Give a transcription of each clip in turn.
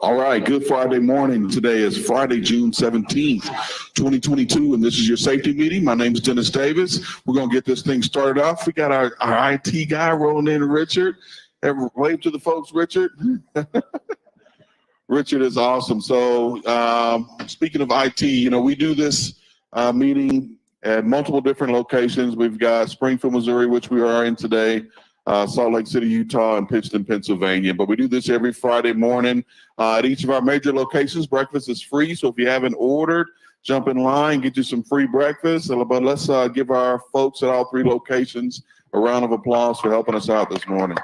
All right, good Friday morning. Today is Friday, June 17th, 2022, and this is your safety meeting. My name is Dennis Davis. We're going to get this thing started off. We got our IT guy rolling in, Richard. Wave to the folks, Richard. Richard is awesome. So speaking of IT, we do this meeting at multiple different locations. We've got Springfield, Missouri, which we are in today, Salt Lake City, Utah, and Pittsburgh, Pennsylvania. But we do this every Friday morning at each of our major locations. Breakfast is free, so if you haven't ordered, jump in line, get you some free breakfast. But let's give our folks at all three locations a round of applause for helping us out this morning.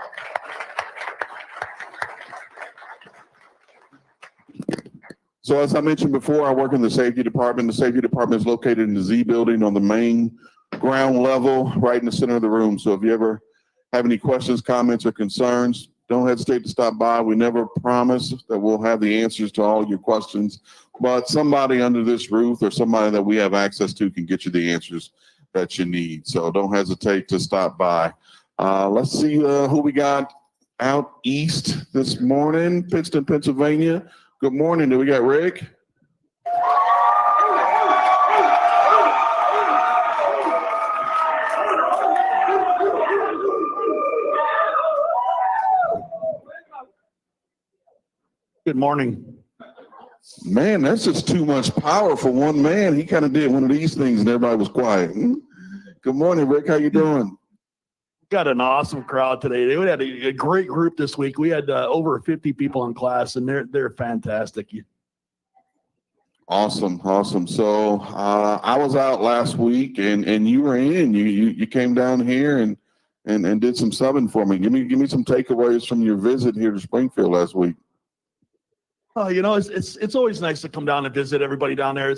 So as I mentioned before, I work in the safety department. The safety department is located in the Z building on the main ground level, right in the center of the room. So if you ever have any questions, comments, or concerns, don't hesitate to stop by. We never promise that we'll have the answers to all your questions, but somebody under this roof or somebody that we have access to can get you the answers that you need. So don't hesitate to stop by. Let's see who we got out east this morning. Pittsburgh, Pennsylvania. Good morning. Do we got Rick? Good morning. Man, that's just too much power for one man. He kind of did one of these things and everybody was quiet. Good morning, Rick. How you doing? Got an awesome crowd today. We had a great group this week. We had over 50 people in class, and they're fantastic. Awesome. So I was out last week, and you were in. You came down here and did some subbing for me. Give me some takeaways from your visit here to Springfield last week. It's always nice to come down and visit everybody down there.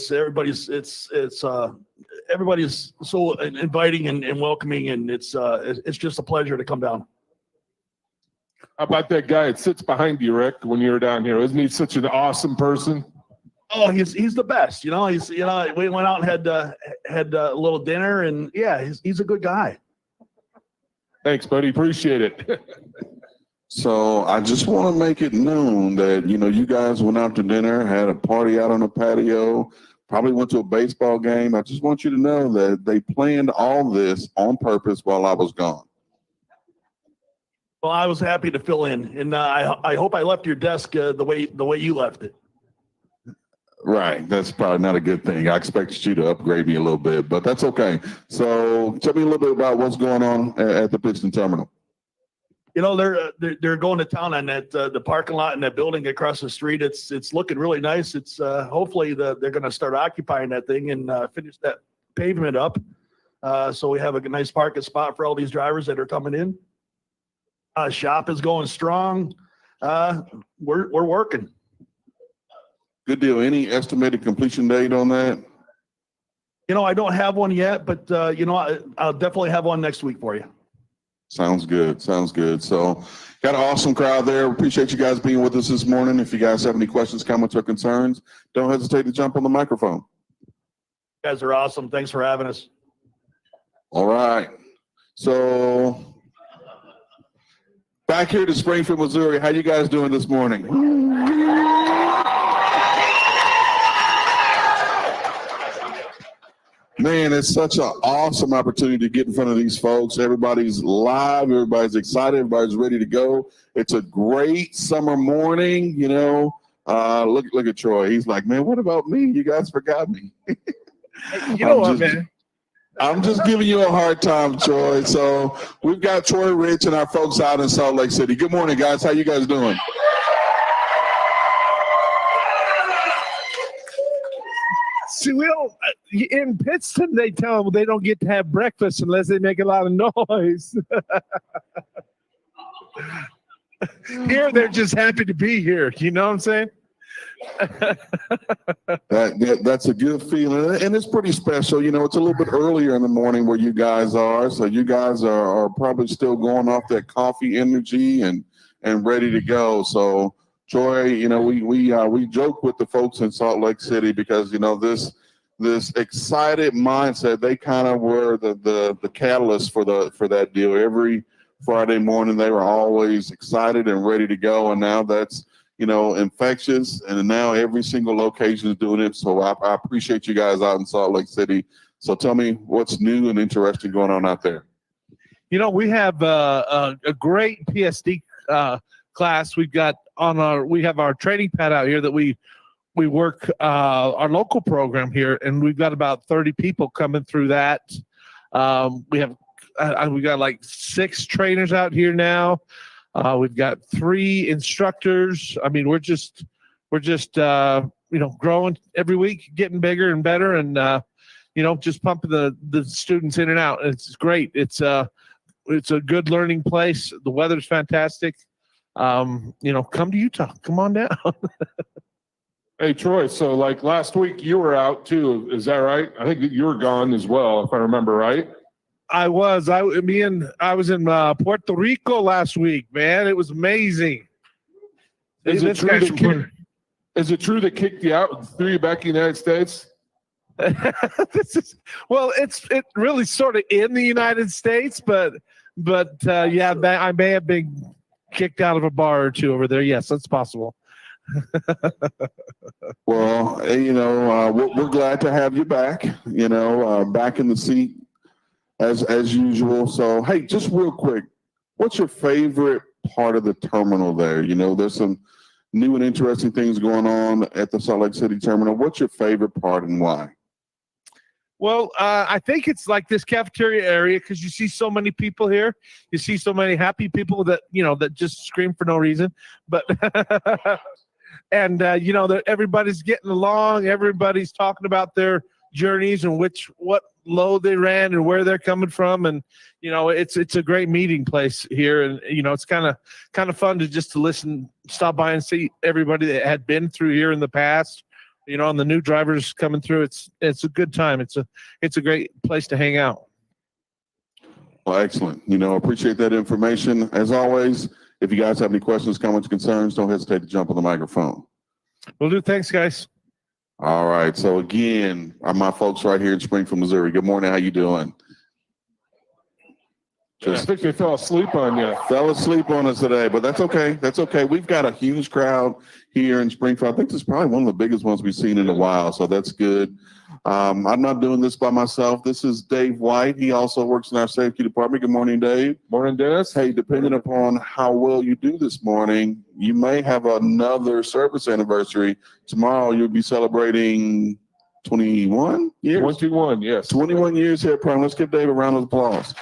Everybody's so inviting and welcoming, and it's just a pleasure to come down. How about that guy that sits behind you, Rick, when you were down here? Isn't he such an awesome person? Oh, he's the best. We went out and had a little dinner, and yeah, he's a good guy. Thanks, buddy. Appreciate it. So I just want to make it known that, you guys went out to dinner, had a party out on the patio, probably went to a baseball game. I just want you to know that they planned all this on purpose while I was gone. Well, I was happy to fill in, and I hope I left your desk the way you left it. Right. That's probably not a good thing. I expected you to upgrade me a little bit, but that's okay. So tell me a little bit about what's going on at the Pittsburgh terminal. They're going to town on that the parking lot in that building across the street. It's looking really nice. It's hopefully they're going to start occupying that thing and finish that pavement up. So we have a nice parking spot for all these drivers that are coming in. Shop is going strong. We're working. Good deal. Any estimated completion date on that? I don't have one yet, but I'll definitely have one next week for you. Sounds good. So got an awesome crowd there. Appreciate you guys being with us this morning. If you guys have any questions, comments, or concerns, don't hesitate to jump on the microphone. You guys are awesome. Thanks for having us. All right. So back here to Springfield, Missouri, how you guys doing this morning? Man, it's such an awesome opportunity to get in front of these folks. Everybody's live. Everybody's excited. Everybody's ready to go. It's a great summer morning. Look at Troy. He's like, man, what about me? You guys forgot me. Man. I'm just giving you a hard time, Troy. So we've got Troy Rich and our folks out in Salt Lake City. Good morning, guys. How you guys doing? See, in Pittsburgh, they tell them they don't get to have breakfast unless they make a lot of noise. Here, they're just happy to be here. You know what I'm saying? That's a good feeling, and it's pretty special. It's a little bit earlier in the morning where you guys are, so you guys are probably still going off that coffee energy and ready to go. So Troy, we joke with the folks in Salt Lake City because this excited mindset, they kind of were the catalyst for that deal. Every Friday morning. They were always excited and ready to go. And now that's, infectious. And now every single location is doing it. So I appreciate you guys out in Salt Lake City. So tell me what's new and interesting going on out there. We have a great PSD class. We have our training pad out here that we work our local program here, and we've got about 30 people coming through that. We got like 6 trainers out here now. We've got 3 instructors. I mean, we're just growing every week, getting bigger and better, and just pumping the students in and out. It's great. It's a good learning place. The weather's fantastic. Come to Utah. Come on down. Hey, Troy, so like last week you were out too, is that right? I think that you were gone as well, if I remember right. I was in Puerto Rico last week, man. It was amazing. Is it true they kicked you out and threw you back in the United States? It really sort of in the United States, but yeah, I may have been kicked out of a bar or two over there. Yes, that's possible. Well, we're glad to have you back, back in the seat as usual. So, hey, just real quick, what's your favorite part of the terminal there? There's some new and interesting things going on at the Salt Lake City terminal. What's your favorite part and why? Well, I think it's like this cafeteria area because you see so many people here. You see so many happy people that that just scream for no reason. But and that everybody's getting along. Everybody's talking about their journeys and what load they ran and where they're coming from. And it's a great meeting place here. And it's kind of fun to listen, stop by and see everybody that had been through here in the past. And the new drivers coming through, it's a good time. It's a great place to hang out. Well, excellent. Appreciate that information. As always, if you guys have any questions, comments, concerns, don't hesitate to jump on the microphone. Will do. Thanks, guys. All right. So again, my folks right here in Springfield, Missouri. Good morning. How you doing? I think they fell asleep on you. Fell asleep on us today, but that's okay. That's okay. We've got a huge crowd here in Springfield. I think this is probably one of the biggest ones we've seen in a while, so that's good. I'm not doing this by myself. This is Dave White. He also works in our safety department. Good morning, Dave. Morning, Dennis. Hey, depending upon how well you do this morning, you may have another service anniversary. Tomorrow you'll be celebrating 21 years? 21, yes. 21 years here at Prime. Let's give Dave a round of applause.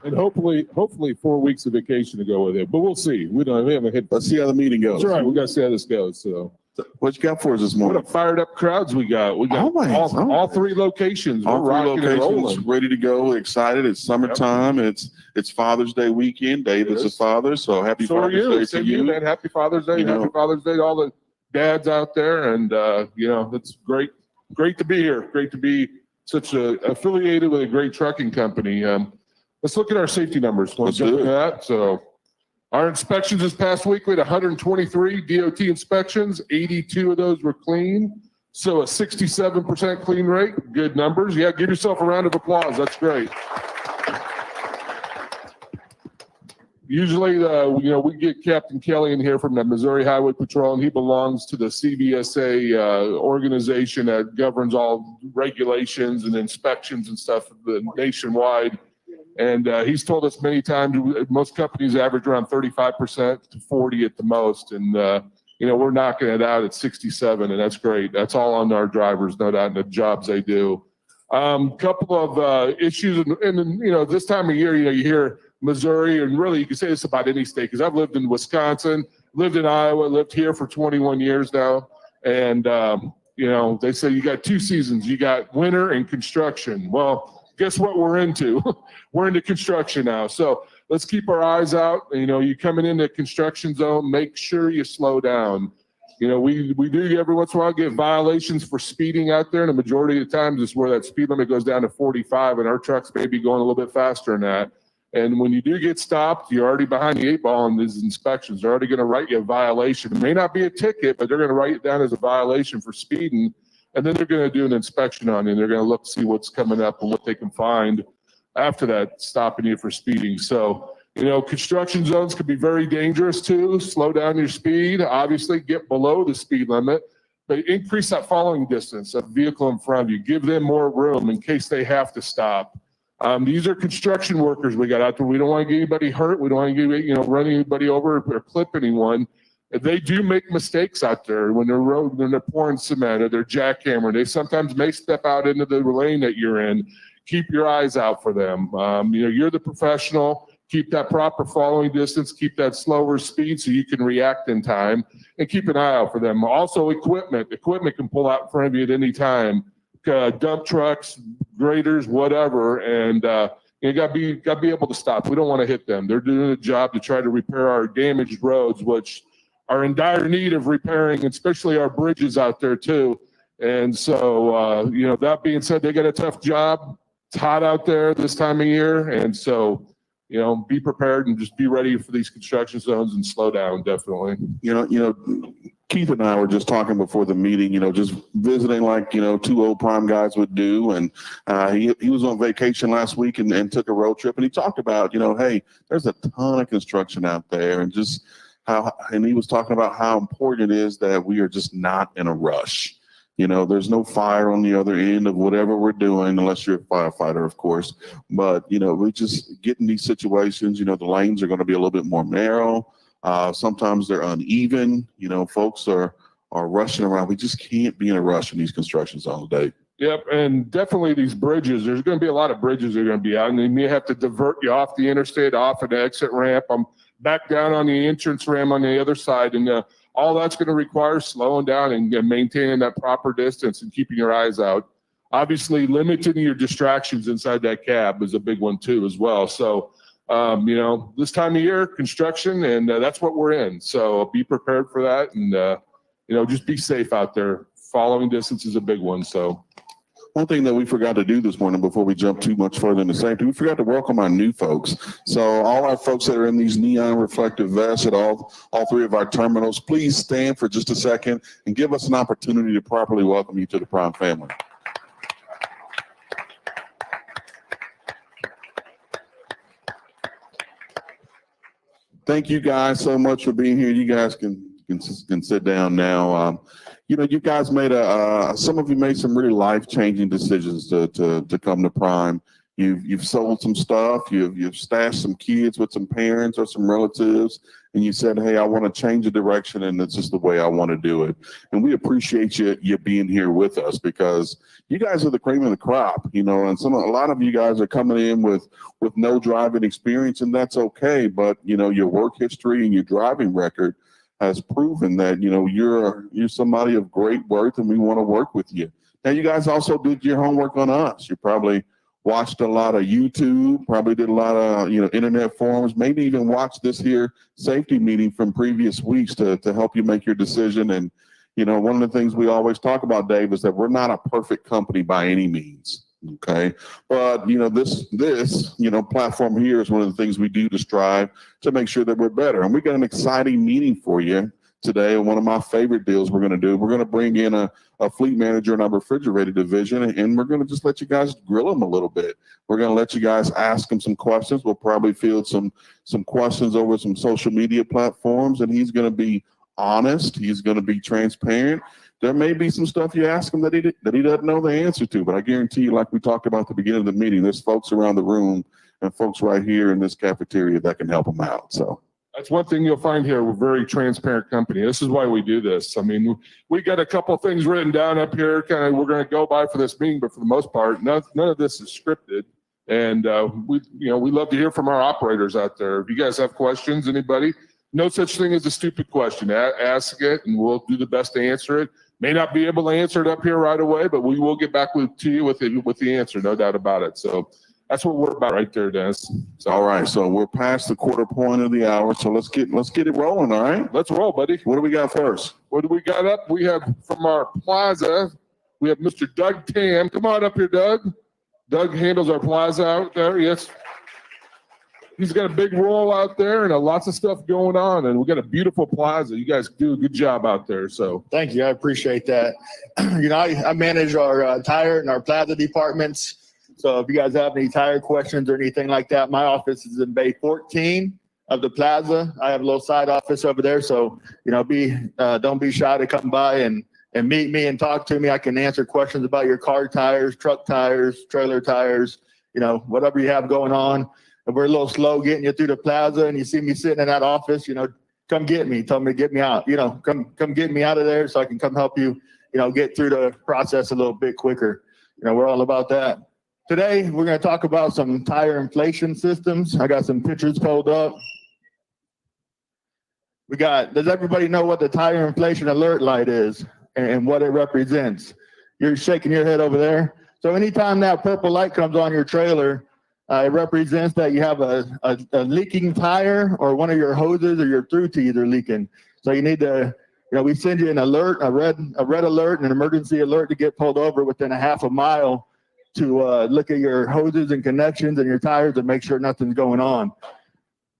And hopefully 4 weeks of vacation to go with it, but we'll see. We haven't hit. Let's see how the meeting goes. That's right. We got to see how this goes. So, what you got for us this what morning? a fired up crowds we got. We got all 3 locations. All We're 3 rocking and locations rolling. ready to go. Excited. It's summertime. Yep. It's Father's Day weekend. Dave is a father, so happy So are Father's you. Day Same to you. man. Happy Father's Day. Happy Father's Day to all the dads out there. And it's great to be here. Great to be affiliated with a great trucking company. Let's look at our safety numbers. Let's do it. That. So our inspections this past week, we had 123 DOT inspections. 82 of those were clean. So a 67% clean rate. Good numbers. Yeah, give yourself a round of applause. That's great. Usually, we get Captain Kelly in here from the Missouri Highway Patrol, and he belongs to the CBSA organization that governs all regulations and inspections and stuff nationwide. And he's told us many times most companies average around 35% to 40% at the most. And, we're knocking it out at 67, and that's great. That's all on our drivers, no doubt, and the jobs they do. Couple of issues, and this time of year, you hear Missouri, and really you can say this about any state, because I've lived in Wisconsin, lived in Iowa, lived here for 21 years now. And, they say you got 2 seasons. You got winter and construction. Well, guess what we're into? We're into construction now. So let's keep our eyes out. You coming into construction zone, make sure you slow down. We do every once in a while get violations for speeding out there. And the majority of the times it's where that speed limit goes down to 45 and our trucks may be going a little bit faster than that. And when you do get stopped, you're already behind the 8 ball on these inspections. They're already going to write you a violation. It may not be a ticket, but they're going to write it down as a violation for speeding. And then they're going to do an inspection on you, and they're going to look, see what's coming up and what they can find after that, stopping you for speeding. So, construction zones can be very dangerous too. Slow down your speed, obviously get below the speed limit, but increase that following distance of the vehicle in front of you. Give them more room in case they have to stop. These are construction workers we got out there. We don't want to get anybody hurt. We don't want to get, run anybody over or clip anyone. They do make mistakes out there when they're pouring cement or they're jackhammering. They sometimes may step out into the lane that you're in. Keep your eyes out for them. You're the professional. Keep that proper following distance. Keep that slower speed so you can react in time, and keep an eye out for them. Also, equipment. Equipment can pull out in front of you at any time. Dump trucks, graders, whatever, and you got to be able to stop. We don't want to hit them. They're doing a job to try to repair our damaged roads, which are in dire need of repairing, especially our bridges out there too. And so, that being said, they got a tough job. It's hot out there this time of year. And so, be prepared and just be ready for these construction zones and slow down, definitely. Keith and I were just talking before the meeting, just visiting like, two old Prime guys would do. And he was on vacation last week and took a road trip, and he talked about, hey, there's a ton of construction out there, and just and he was talking about how important it is that we are just not in a rush. There's no fire on the other end of whatever we're doing, unless you're a firefighter, of course. But, we just get in these situations, the lanes are going to be a little bit more narrow. Sometimes they're uneven, folks are rushing around. We just can't be in a rush in these construction zones, Dave. Yep, and definitely these bridges. There's going to be a lot of bridges that are going to be out, and they may have to divert you off the interstate, off an exit ramp, back down on the entrance ramp on the other side, and all that's going to require slowing down and maintaining that proper distance and keeping your eyes out. Obviously, limiting your distractions inside that cab is a big one too, as well. So, this time of year, construction, and that's what we're in. So be prepared for that, and just be safe out there. Following distance is a big one. So. One thing that we forgot to do this morning before we jump too much further into safety, we forgot to welcome our new folks. So all our folks that are in these neon reflective vests at all three of our terminals, please stand for just a second and give us an opportunity to properly welcome you to the Prime family. Thank you guys so much for being here. You guys can sit down now. You guys made some of you made some really life-changing decisions to come to Prime. You've sold some stuff, you've stashed some kids with some parents or some relatives, and you said, hey, I want to change the direction, and this is the way I want to do it. And we appreciate you being here with us, because you guys are the cream of the crop, and a lot of you guys are coming in with no driving experience, and that's okay. But your work history and your driving record has proven that you're somebody of great worth, and we want to work with you. Now, you guys also did your homework on us. You probably watched a lot of YouTube, probably did a lot of internet forums, maybe even watched this here safety meeting from previous weeks to help you make your decision. And one of the things we always talk about, Dave, is that we're not a perfect company by any means. Okay. But, this platform here is one of the things we do to strive to make sure that we're better. And we got an exciting meeting for you today. And one of my favorite deals we're going to do, we're going to bring in a fleet manager in our refrigerated division, and we're going to just let you guys grill them a little bit. We're going to let you guys ask him some questions. We'll probably field some questions over some social media platforms, and he's going to be honest. He's going to be transparent. There may be some stuff you ask him that he doesn't know the answer to, but I guarantee you, like we talked about at the beginning of the meeting, there's folks around the room and folks right here in this cafeteria that can help him out. So that's one thing you'll find here. We're a very transparent company. This is why we do this. I mean, we got a couple things written down up here, kind of we're going to go by for this meeting, but for the most part, none of this is scripted. And we love to hear from our operators out there. If you guys have questions, anybody, no such thing as a stupid question. Ask it, and we'll do the best to answer it. May not be able to answer it up here right away, but we will get back to you with the answer, no doubt about it. So that's what we're about right there, Dennis. So, all right, so we're past the quarter point of the hour, so let's get it rolling. All right, let's roll, buddy. What do we got first? What do we got up? We have from our Plaza, we have Mr. Doug Tam. Come on up here, Doug. Doug handles our Plaza out there. Yes. He's got a big role out there and lots of stuff going on, and we got a beautiful plaza. You guys do a good job out there. So Thank you. I appreciate that. I manage our tire and our plaza departments. So if you guys have any tire questions or anything like that, my office is in Bay 14 of the plaza. I have a little side office over there. So, don't be shy to come by and meet me and talk to me. I can answer questions about your car tires, truck tires, trailer tires, whatever you have going on. If we're a little slow getting you through the plaza and you see me sitting in that office, come get me. Tell me to get me out. Come get me out of there so I can come help you, get through the process a little bit quicker. We're all about that. Today, we're going to talk about some tire inflation systems. I got some pictures pulled up. Does everybody know what the tire inflation alert light is and what it represents? You're shaking your head over there. So anytime that purple light comes on your trailer, it represents that you have a leaking tire or one of your hoses or your through teeth are leaking. So you need to, we send you an alert, a red alert, and an emergency alert to get pulled over within a half a mile to look at your hoses and connections and your tires and make sure nothing's going on.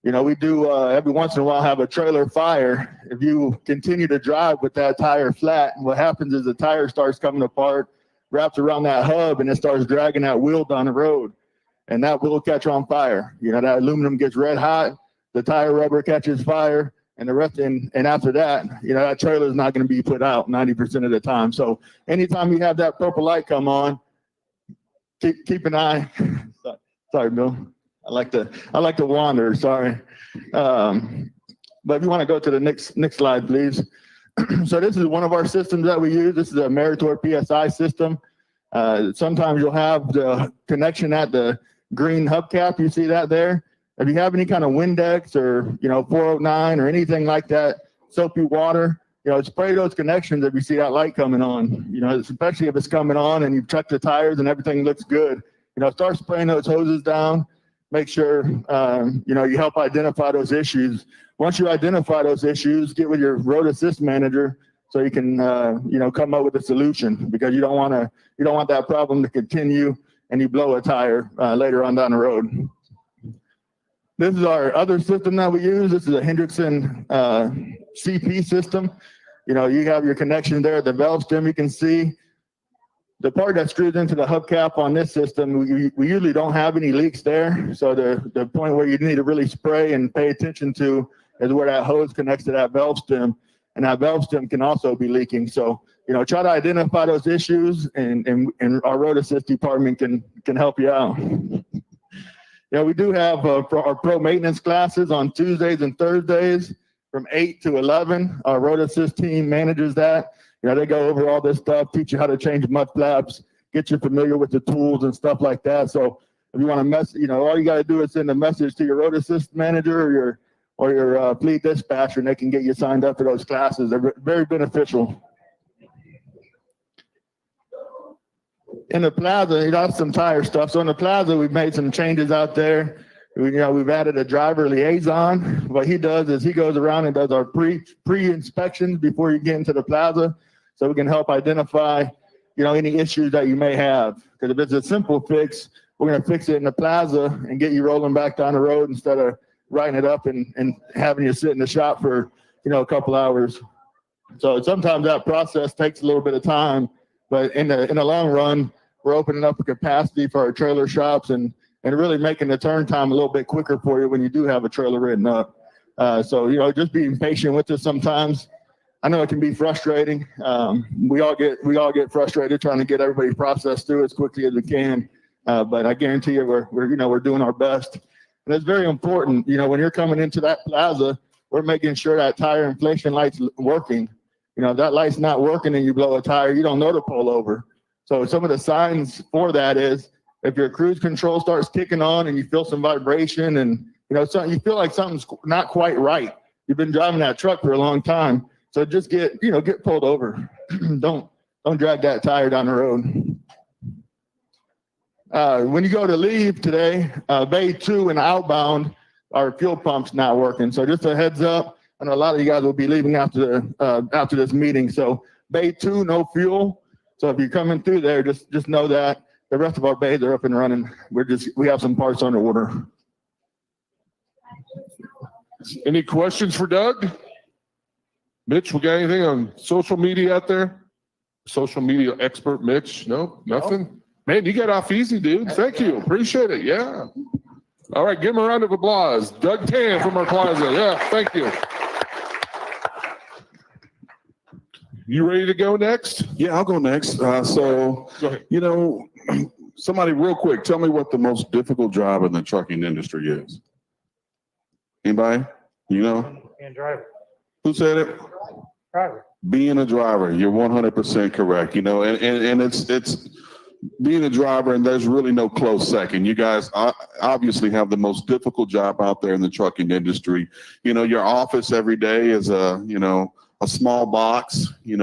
We do every once in a while have a trailer fire. If you continue to drive with that tire flat, what happens is the tire starts coming apart, wraps around that hub, and it starts dragging that wheel down the road. And that will catch on fire. That aluminum gets red hot, the tire rubber catches fire, and the rest. And after that, that trailer is not going to be put out 90% of the time. So anytime you have that purple light come on, keep an eye. Sorry, Bill. I like to wander. Sorry. But if you want to go to the next slide, please. So this is one of our systems that we use. This is a Meritor PSI system. Sometimes you'll have the connection at the green hubcap. You see that there? If you have any kind of Windex or 409 or anything like that, soapy water, spray those connections if you see that light coming on. Especially if it's coming on and you've checked the tires and everything looks good. Start spraying those hoses down. Make sure you help identify those issues. Once you identify those issues, get with your road assist manager so you can come up with a solution, because you don't want that problem to continue and you blow a tire later on down the road. This is our other system that we use. This is a Hendrickson CP system. You have your connection there at the valve stem. You can see the part that screws into the hubcap on this system. We usually don't have any leaks there. So the point where you need to really spray and pay attention to is where that hose connects to that valve stem, and that valve stem can also be leaking. So try to identify those issues, and our road assist department can help you out. We do have our pro maintenance classes on Tuesdays and Thursdays from 8 to 11. Our road assist team manages that. They go over all this stuff, teach you how to change mud flaps, get you familiar with the tools and stuff like that. So if you want to all you got to do is send a message to your road assist manager or your fleet dispatcher, and they can get you signed up for those classes. They're very beneficial. In the plaza, that's some tire stuff. So in the plaza, we've made some changes out there. We've added a driver liaison. What he does is he goes around and does our pre-inspections before you get into the plaza, so we can help identify, any issues that you may have. Because if it's a simple fix, we're going to fix it in the plaza and get you rolling back down the road instead of writing it up and having you sit in the shop for, a couple hours. So sometimes that process takes a little bit of time, but in the long run, we're opening up a capacity for our trailer shops and really making the turn time a little bit quicker for you when you do have a trailer written up. So, just being patient with us sometimes. I know it can be frustrating. We all get frustrated trying to get everybody processed through as quickly as we can. But I guarantee you we're doing our best. And it's very important, when you're coming into that plaza, we're making sure that tire inflation light's working. If that light's not working and you blow a tire, you don't know to pull over. So some of the signs for that is if your cruise control starts kicking on and you feel some vibration and you feel like something's not quite right. You've been driving that truck for a long time, so just get pulled over. Don't drag that tire down the road. When you go to leave today, Bay 2 and outbound, our fuel pump's not working. So just a heads up, I know a lot of you guys will be leaving after this meeting. So Bay 2, no fuel. So if you're coming through there, just know that the rest of our bays are up and running. We have some parts on the order. Any questions for Doug? Mitch, we got anything on social media out there? Social media expert Mitch? No, nothing? Man, you got off easy, dude. Thank you. Appreciate it. Yeah. All right, give him a round of applause. Doug Tan from our Plaza. Yeah, thank you. You ready to go next? Yeah, I'll go next. Go ahead. Somebody real quick, tell me what the most difficult job in the trucking industry is. Anybody? You know? And driver. Who said it? Driver. Being a driver. You're 100% correct. And it's being a driver, and there's really no close second. You guys obviously have the most difficult job out there in the trucking industry. Your office every day is a small box. You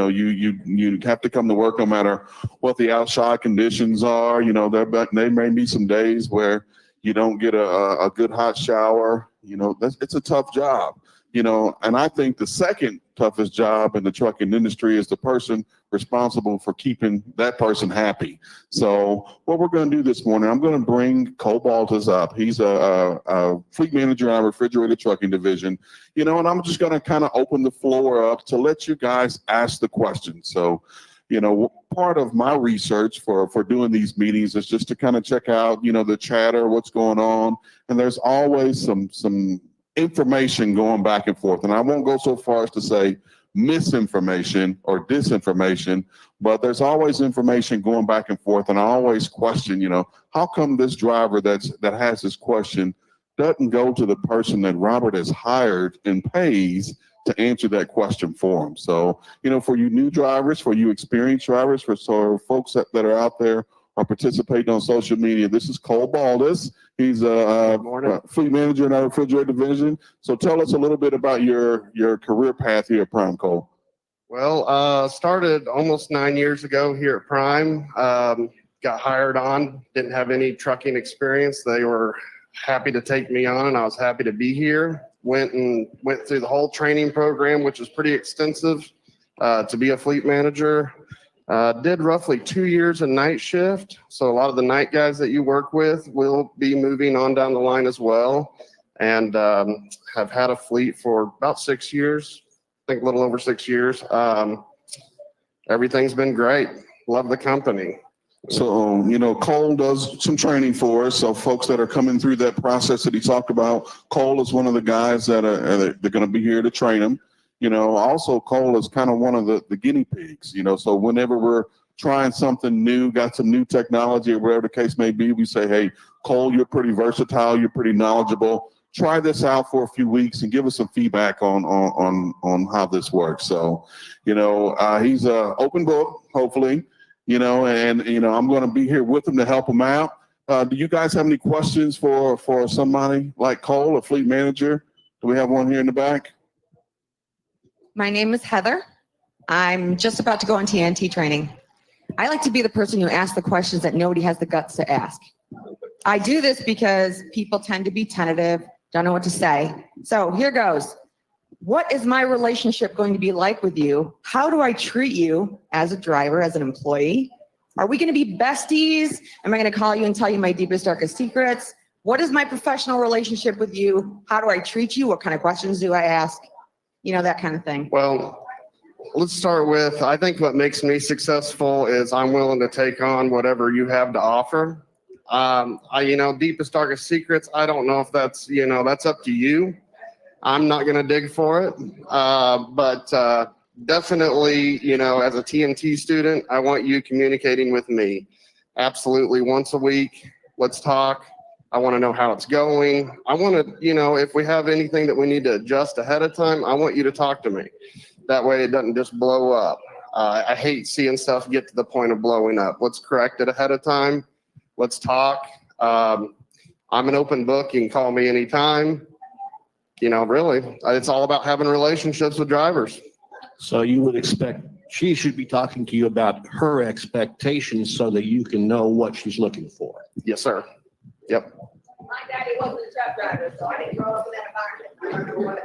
have to come to work no matter what the outside conditions are. There may be some days where you don't get a good hot shower. It's a tough job. And I think the second toughest job in the trucking industry is the person responsible for keeping that person happy. So what we're going to do this morning, I'm going to bring Cole Baltas up. He's a fleet manager in our refrigerated trucking division, and I'm just going to kind of open the floor up to let you guys ask the questions. So, part of my research for doing these meetings is just to kind of check out, the chatter, what's going on. And there's always some information going back and forth. And I won't go so far as to say misinformation or disinformation, but there's always information going back and forth. And I always question, how come this driver that has this question doesn't go to the person that Robert has hired and pays to answer that question for him? So, for you new drivers, for you experienced drivers, for folks that are out there are participating on social media, this is Cole Baltas. He's a fleet manager in our refrigerated division. So tell us a little bit about your career path here at Prime, Cole. Well, started almost 9 years ago here at Prime. Got hired on, didn't have any trucking experience. They were happy to take me on, and I was happy to be here. Went through the whole training program, which was pretty extensive, to be a fleet manager. Did roughly 2 years in night shift. So a lot of the night guys that you work with will be moving on down the line as well. And have had a fleet for about 6 years, I think a little over 6 years. Everything's been great. Love the company. So, Cole does some training for us. So folks that are coming through that process that he talked about, Cole is one of the guys that they're going to be here to train them. Also Cole is kind of one of the guinea pigs, so whenever we're trying something new, got some new technology or whatever the case may be, we say, hey, Cole, you're pretty versatile. You're pretty knowledgeable. Try this out for a few weeks and give us some feedback on how this works. So, he's an open book, hopefully, and I'm going to be here with him to help him out. Do you guys have any questions for somebody like Cole, a fleet manager? Do we have one here in the back? My name is Heather. I'm just about to go on TNT training. I like to be the person who asks the questions that nobody has the guts to ask. I do this because people tend to be tentative, don't know what to say. So here goes. What is my relationship going to be like with you? How do I treat you as a driver, as an employee? Are we going to be besties? Am I going to call you and tell you my deepest, darkest secrets? What is my professional relationship with you? How do I treat you? What kind of questions do I ask? That kind of thing. Well, let's start with, I think what makes me successful is I'm willing to take on whatever you have to offer. Deepest, darkest secrets, I don't know if that's up to you. I'm not going to dig for it. But definitely, as a TNT student, I want you communicating with me. Absolutely. Once a week, let's talk. I want to know how it's going. I want to, if we have anything that we need to adjust ahead of time, I want you to talk to me. That way it doesn't just blow up. I hate seeing stuff get to the point of blowing up. Let's correct it ahead of time. Let's talk. I'm an open book. You can call me anytime. Really, it's all about having relationships with drivers. So you would expect she should be talking to you about her expectations so that you can know what she's looking for. Yes, sir. Yep. My daddy wasn't a truck driver, so I didn't grow up in that environment. I don't know what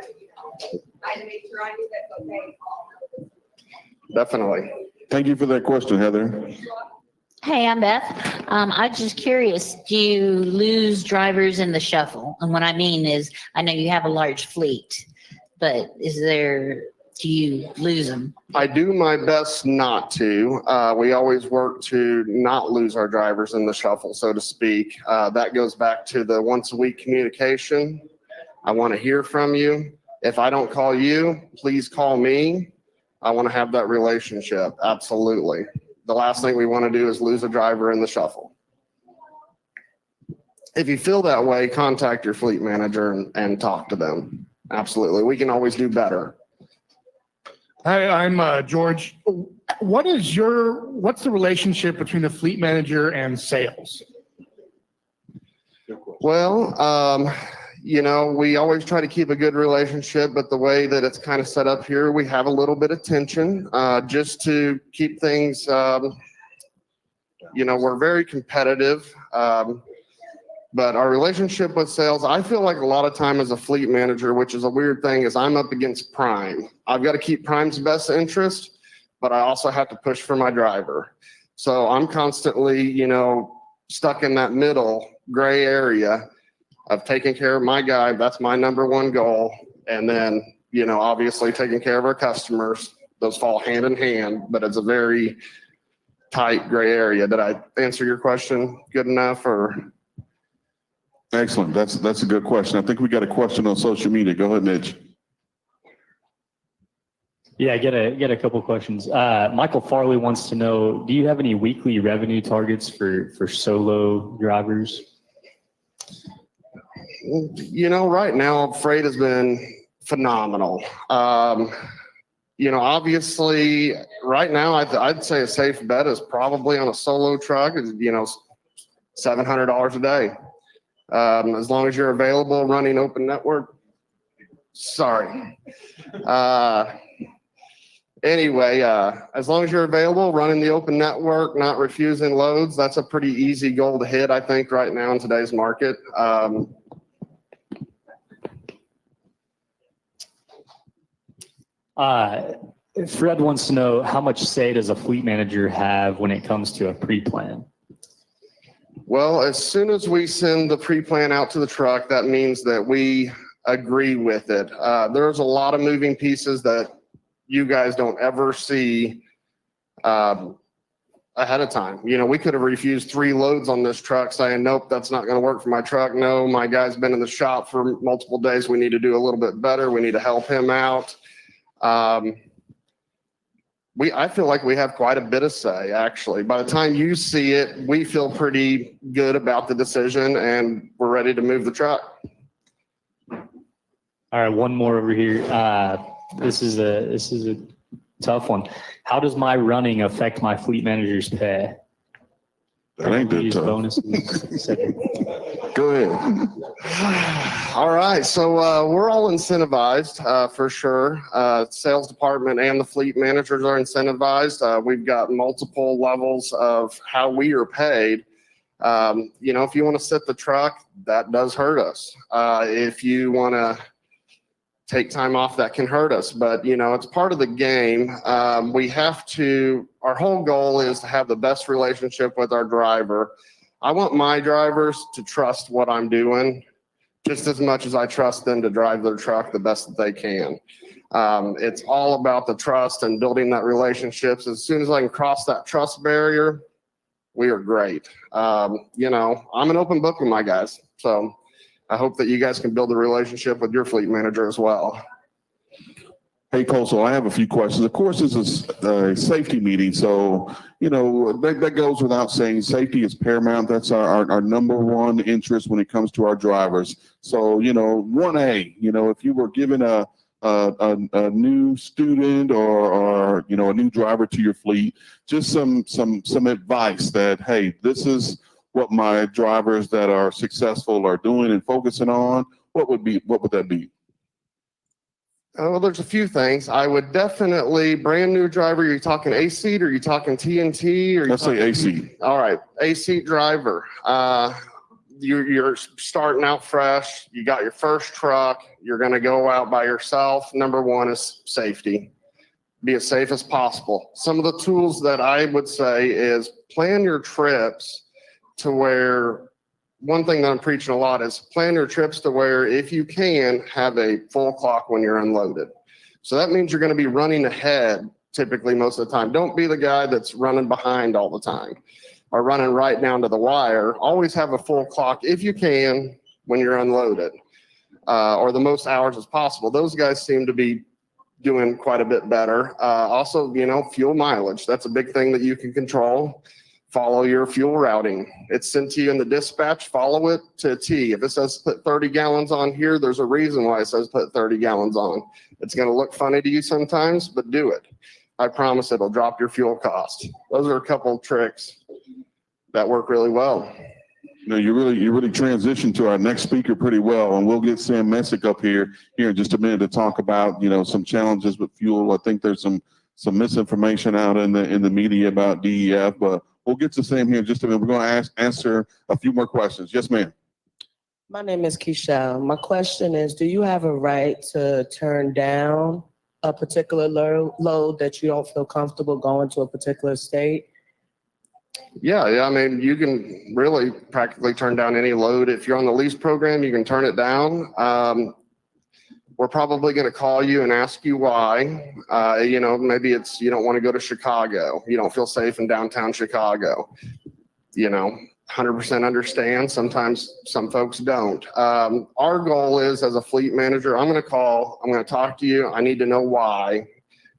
I had to make sure I knew that's okay. Definitely. Thank you for that question, Heather. Hey, I'm Beth. I'm just curious, do you lose drivers in the shuffle? And what I mean is, I know you have a large fleet, but do you lose them? I do my best not to. We always work to not lose our drivers in the shuffle, so to speak. That goes back to the once a week communication. I want to hear from you. If I don't call you, please call me. I want to have that relationship. Absolutely. The last thing we want to do is lose a driver in the shuffle. If you feel that way, contact your fleet manager and talk to them. Absolutely. We can always do better. Hi, I'm George. What's the relationship between the fleet manager and sales? Well, we always try to keep a good relationship, but the way that it's kind of set up here, we have a little bit of tension, just to keep things, we're very competitive. But our relationship with sales, I feel like a lot of time as a fleet manager, which is a weird thing, is I'm up against Prime. I've got to keep Prime's best interest, but I also have to push for my driver. So I'm constantly, stuck in that middle gray area of taking care of my guy. That's my number one goal. And then, obviously taking care of our customers. Those fall hand in hand, but it's a very tight gray area. Did I answer your question good enough or? Excellent. That's a good question. I think we got a question on social media. Go ahead, Mitch. Yeah, I get a couple questions. Michael Farley wants to know, do you have any weekly revenue targets for solo drivers? Right now, freight has been phenomenal. Obviously, right now, I'd say a safe bet is probably on a solo truck is, $700 a day. As long as you're available running open network. Sorry. Anyway, as long as you're available running the open network, not refusing loads, that's a pretty easy goal to hit, I think, right now in today's market. Fred wants to know, how much say does a fleet manager have when it comes to a pre-plan? Well, as soon as we send the pre-plan out to the truck, that means that we agree with it. There's a lot of moving pieces that you guys don't ever see ahead of time. We could have refused 3 loads on this truck saying, nope, that's not going to work for my truck. No, my guy's been in the shop for multiple days. We need to do a little bit better. We need to help him out. I feel like we have quite a bit of say, actually. By the time you see it, we feel pretty good about the decision and we're ready to move the truck. All right, one more over here. This is a tough one. How does my running affect my fleet manager's pay? That ain't that tough. Bonuses. Go ahead. All right. So we're all incentivized for sure. Sales department and the fleet managers are incentivized. We've got multiple levels of how we are paid. If you want to sit the truck, that does hurt us. If you want to take time off, that can hurt us. But, it's part of the game. Our whole goal is to have the best relationship with our driver. I want my drivers to trust what I'm doing just as much as I trust them to drive their truck the best that they can. It's all about the trust and building that relationships. As soon as I can cross that trust barrier, we are great. I'm an open book with my guys. So I hope that you guys can build a relationship with your fleet manager as well. Hey, Coastal, I have a few questions. Of course, this is a safety meeting, so, that goes without saying. Safety is paramount. That's our number one interest when it comes to our drivers. So, 1A, if you were given a new student or a new driver to your fleet, just some advice that, hey, this is what my drivers that are successful are doing and focusing on. What would that be? Well, there's a few things. I would definitely, brand new driver, you're talking A-seat or are you talking TNT? Let's say A-seat. All right, A-seat driver. You're starting out fresh. You got your first truck. You're going to go out by yourself. Number one is safety. be as safe as possible. Some of the tools that I would say is plan your trips to where, one thing that I'm preaching a lot is plan your trips to where, if you can, have a full clock when you're unloaded. So that means you're going to be running ahead typically most of the time. Don't be the guy that's running behind all the time or running right down to the wire. Always have a full clock if you can when you're unloaded, or the most hours as possible. Those guys seem to be doing quite a bit better. Also, fuel mileage. That's a big thing that you can control. Follow your fuel routing. It's sent to you in the dispatch. Follow it to a T. If it says put 30 gallons on here, there's a reason why it says put 30 gallons on. It's going to look funny to you sometimes, but do it. I promise it'll drop your fuel cost. Those are a couple of tricks that work really well. You really transitioned to our next speaker pretty well, and we'll get Sam Messick up here in just a minute to talk about, some challenges with fuel. I think there's some misinformation out in the media about DEF, but we'll get to Sam here in just a minute. We're going to answer a few more questions. Yes, ma'am. My name is Keisha. My question is, do you have a right to turn down a particular load that you don't feel comfortable going to a particular state? Yeah. I mean, you can really practically turn down any load. If you're on the lease program, you can turn it down. We're probably going to call you and ask you why. Maybe it's you don't want to go to Chicago. You don't feel safe in downtown Chicago. 100% understand. Sometimes some folks don't. Our goal is, as a fleet manager, I'm going to call, I'm going to talk to you. I need to know why.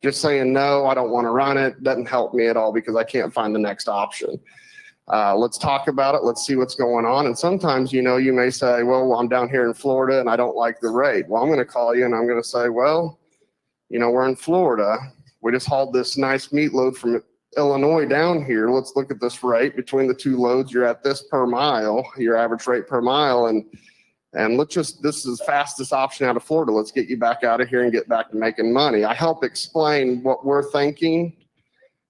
Just saying, no, I don't want to run it, doesn't help me at all because I can't find the next option. Let's talk about it. Let's see what's going on. And sometimes, you may say, well, I'm down here in Florida and I don't like the rate. Well, I'm going to call you and I'm going to say, well, we're in Florida. We just hauled this nice meat load from Illinois down here. Let's look at this rate between the two loads. You're at this per mile, your average rate per mile. And this is the fastest option out of Florida. Let's get you back out of here and get back to making money. I help explain what we're thinking,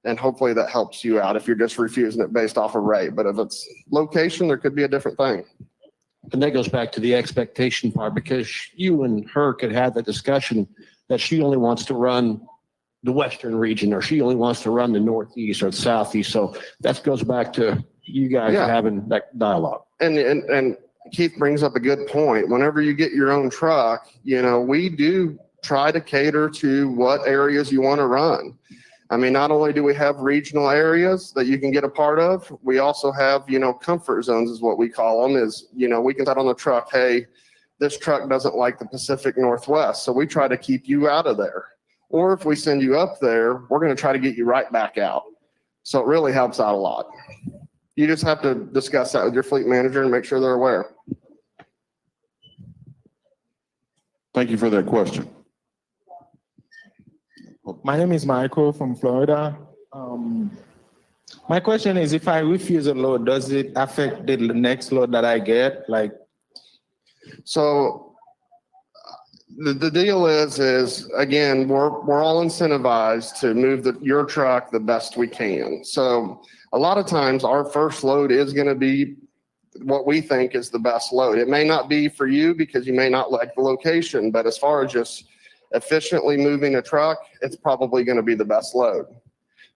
and hopefully that helps you out if you're just refusing it based off of rate. But if it's location, there could be a different thing. And that goes back to the expectation part, because you and her could have the discussion that she only wants to run the Western region, or she only wants to run the Northeast or the Southeast. So that goes back to you guys having that dialogue. And Keith brings up a good point. Whenever you get your own truck, we do try to cater to what areas you want to run. I mean, not only do we have regional areas that you can get a part of, we also have, comfort zones is what we call them, is, we can set on the truck, hey, this truck doesn't like the Pacific Northwest. So we try to keep you out of there. Or if we send you up there, we're going to try to get you right back out. So it really helps out a lot. You just have to discuss that with your fleet manager and make sure they're aware. Thank you for that question. My name is Michael from Florida. My question is, if I refuse a load, does it affect the next load that I get? So the deal is again, we're all incentivized to move your truck the best we can. So a lot of times our first load is going to be what we think is the best load. It may not be for you because you may not like the location, but as far as just efficiently moving a truck, it's probably going to be the best load.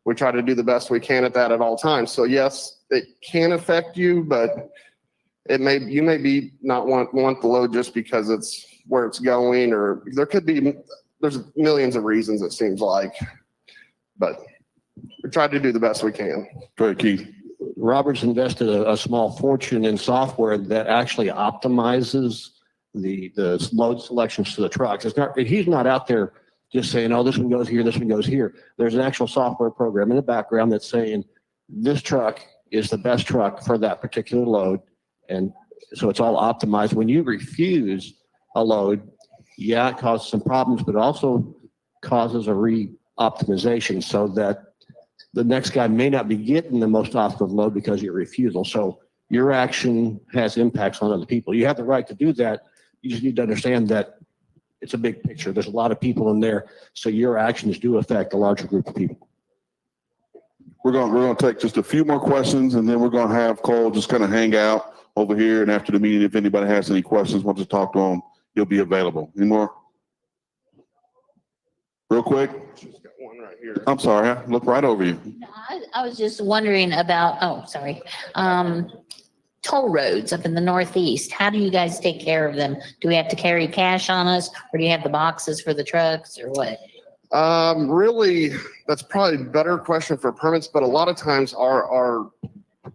We try to do the best we can at that at all times. So yes, it can affect you, but you may be not want the load just because it's where it's going, or there's millions of reasons it seems like, but we try to do the best we can. Go ahead, Keith. Robert's invested a small fortune in software that actually optimizes the load selections to the trucks. He's not out there just saying, oh, this one goes here, this one goes here. There's an actual software program in the background that's saying this truck is the best truck for that particular load. And so it's all optimized. When you refuse a load, it causes some problems, but also causes a re-optimization so that the next guy may not be getting the most optimal load because of your refusal. So your action has impacts on other people. You have the right to do that. You just need to understand that it's a big picture. There's a lot of people in there. So your actions do affect a larger group of people. We're going to take just a few more questions, and then we're going to have Cole just kind of hang out over here. And after the meeting, if anybody has any questions, wants to talk to him, he'll be available. Any more? Real quick. one right here. I'm sorry, I look right over you. I was just wondering about, oh, sorry. Toll roads up in the Northeast. How do you guys take care of them? Do we have to carry cash on us, or do you have the boxes for the trucks, or what? Really, that's probably a better question for permits, but a lot of times our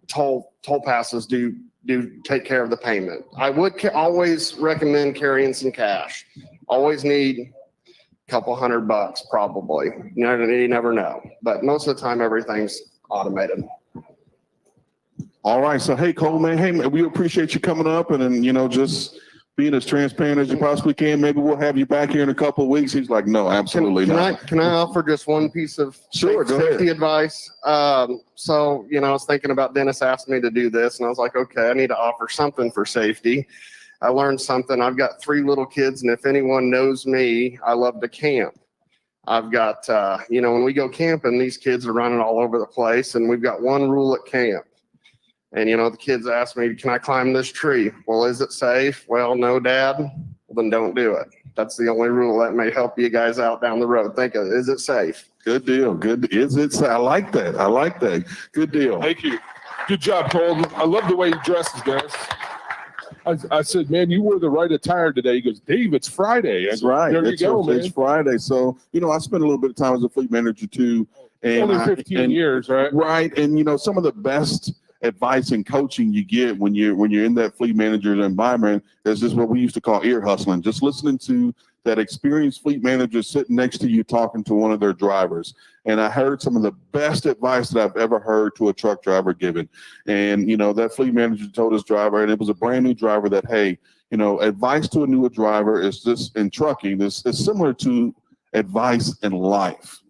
toll passes do take care of the payment. I would always recommend carrying some cash. Always need a couple $100 probably. You never know, but most of the time everything's automated. All right. So, hey, Cole, man, hey, man, we appreciate you coming up and just being as transparent as you possibly can. Maybe we'll have you back here in a couple of weeks. He's like, no, absolutely not. Can I offer just one piece of Sure, go ahead. safety advice? So, I was thinking about Dennis asked me to do this and I was like, okay, I need to offer something for safety. I learned something. I've got 3 little kids, and if anyone knows me, I love to camp. I've got, when we go camping, these kids are running all over the place, and we've got one rule at camp. And, the kids ask me, can I climb this tree? Well, is it safe? Well, no, Dad. Well, then don't do it. That's the only rule that may help you guys out down the road. Think of it. Is it safe? Good deal. Good. I like that. I like that. Good deal. Thank you. Good job, Cole. I love the way you dressed, Dennis. I said, man, you wore the right attire today. He goes, Dave, it's Friday. That's right. There you go, man. It's Friday. So, I spent a little bit of time as a fleet manager too. And Only 15 years, right? Right. And, some of the best advice and coaching you get when you're in that fleet manager environment is just what we used to call ear hustling. Just listening to that experienced fleet manager sitting next to you talking to one of their drivers. And I heard some of the best advice that I've ever heard to a truck driver given. And, that fleet manager told his driver, and it was a brand new driver, that, hey, advice to a newer driver is just in trucking. This is similar to advice in life.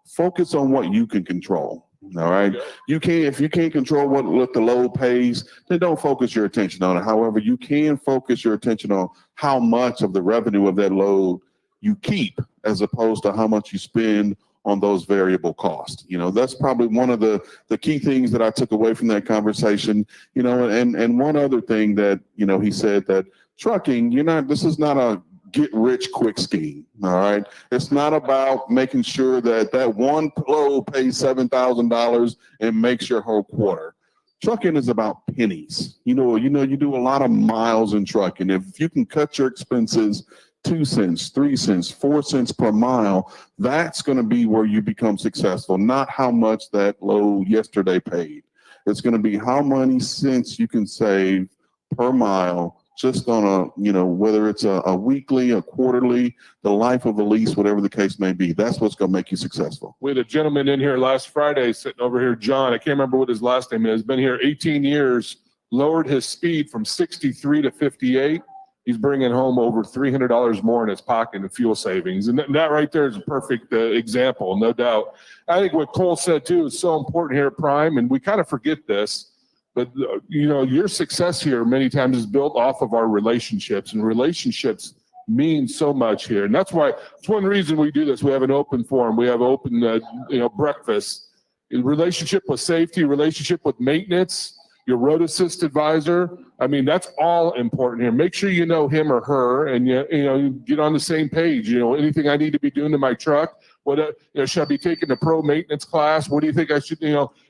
Focus on what you can control. All right. If you can't control what the load pays, then don't focus your attention on it. However, you can focus your attention on how much of the revenue of that load you keep as opposed to how much you spend on those variable costs. That's probably one of the key things that I took away from that conversation, and one other thing that, he said that trucking, this is not a get rich quick scheme. All right. It's not about making sure that one load pays $7,000 and makes your whole quarter. Trucking is about pennies. You do a lot of miles in trucking. If you can cut your expenses 2 cents, 3 cents, 4 cents per mile, that's going to be where you become successful, not how much that load yesterday paid. It's going to be how many cents you can save per mile just on whether it's a weekly, a quarterly, the life of a lease, whatever the case may be. That's what's going to make you successful. We had a gentleman in here last Friday sitting over here, John. I can't remember what his last name is. Been here 18 years, lowered his speed from 63 to 58. He's bringing home over $300 more in his pocket in fuel savings. And that right there is a perfect example, no doubt. I think what Cole said too is so important here at Prime, and we kind of forget this. But, your success here many times is built off of our relationships, and relationships mean so much here. And that's one reason we do this. We have an open forum. We have open, breakfast. Relationship with safety, relationship with maintenance, your road assist advisor. I mean, that's all important here. Make sure you know him or her, and you get on the same page. Anything I need to be doing to my truck. What should I be taking a pro maintenance class? What do you think I should?